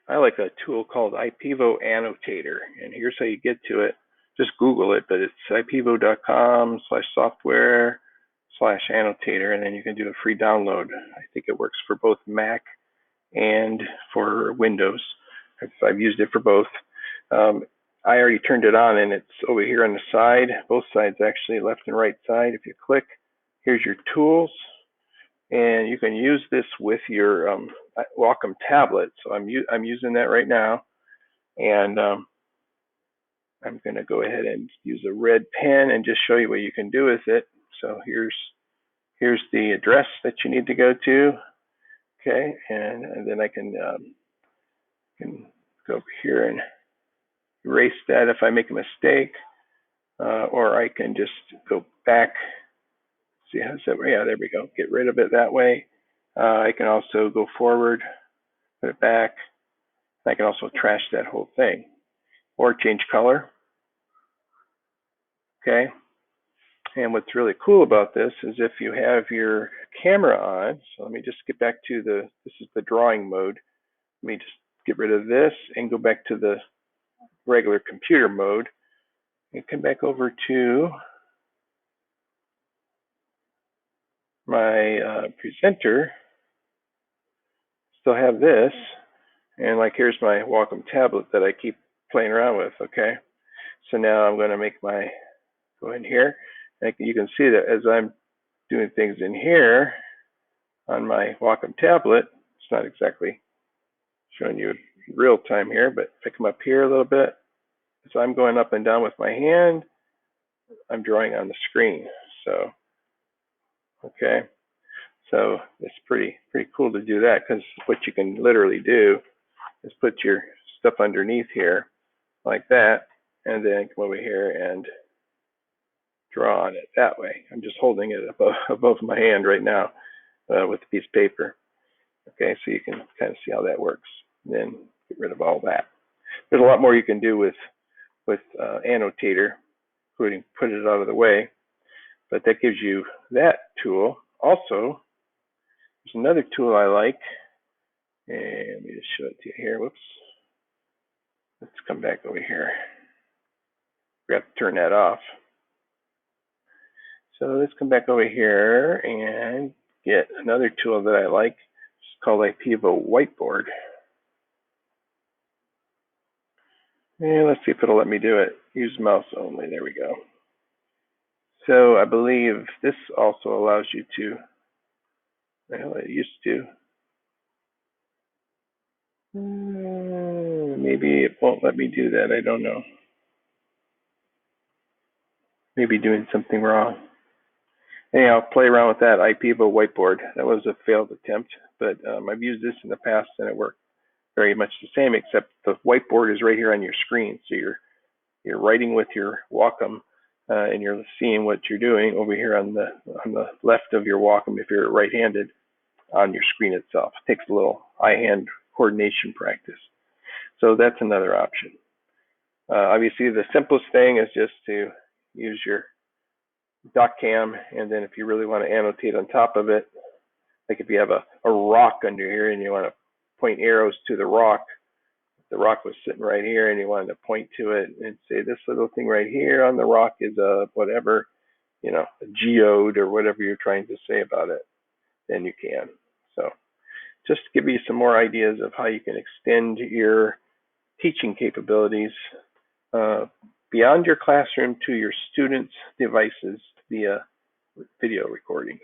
I like a tool called Ipevo Annotator, and here's how you get to it. Just Google it, but it's ipevo.com/software/annotator, and then you can do a free download. I think it works for both Mac and for Windows. I've used it for both. I already turned it on, and it's over here on the side, both sides actually, left and right side. If you click, here's your tools, and you can use this with your Wacom tablet. So I'm using that right now, and I'm going to go ahead and use a red pen and just show you what you can do with it. So here's the address that you need to go to. Okay, and then I can go over here and erase that if I make a mistake, or I can just go back. See how's that? Yeah, there we go. Get rid of it that way. I can also go forward, put it back. I can also trash that whole thing, or change color. Okay. And what's really cool about this is if you have your camera on, so let me just get back to this is the drawing mode. Let me just get rid of this and go back to the regular computer mode and come back over to my presenter. Still have this, and like here's my Wacom tablet that I keep playing around with. Okay, so now I'm going to make go in here, and you can see that as I'm doing things in here on my Wacom tablet, it's not exactly showing you real time here, but if I come up here a little bit, so I'm going up and down with my hand, I'm drawing on the screen. So okay, so it's pretty cool to do that, because what you can literally do is put your stuff underneath here like that, and then come over here and draw on it that way. I'm just holding it above my hand right now with a piece of paper. Okay, so you can kind of see how that works. And then get rid of all that. There's a lot more you can do with Annotator, including put it out of the way, but that gives you that tool. Also, there's another tool I like, and let me just show it to you here. Whoops. Let's come back over here. We have to turn that off. So let's come back over here and get another tool that I like. It's called Ipevo Whiteboard. And let's see if it'll let me do it. Use mouse only. There we go. So I believe this also allows you to, well, it used to. Maybe it won't let me do that. I don't know. Maybe doing something wrong. Anyhow, play around with that Ipevo Whiteboard. That was a failed attempt, but I've used this in the past and it worked very much the same, except the whiteboard is right here on your screen. So you're writing with your Wacom, and you're seeing what you're doing over here on the left of your Wacom if you're right-handed on your screen itself. It takes a little eye-hand coordination practice. So that's another option. Obviously, the simplest thing is just to use your dot cam, and then if you really want to annotate on top of it, like if you have a rock under here and you want to point arrows to the rock was sitting right here and you wanted to point to it and say this little thing right here on the rock is a whatever, a geode or whatever you're trying to say about it, then you can. So just to give you some more ideas of how you can extend your teaching capabilities beyond your classroom to your students' devices via video recordings.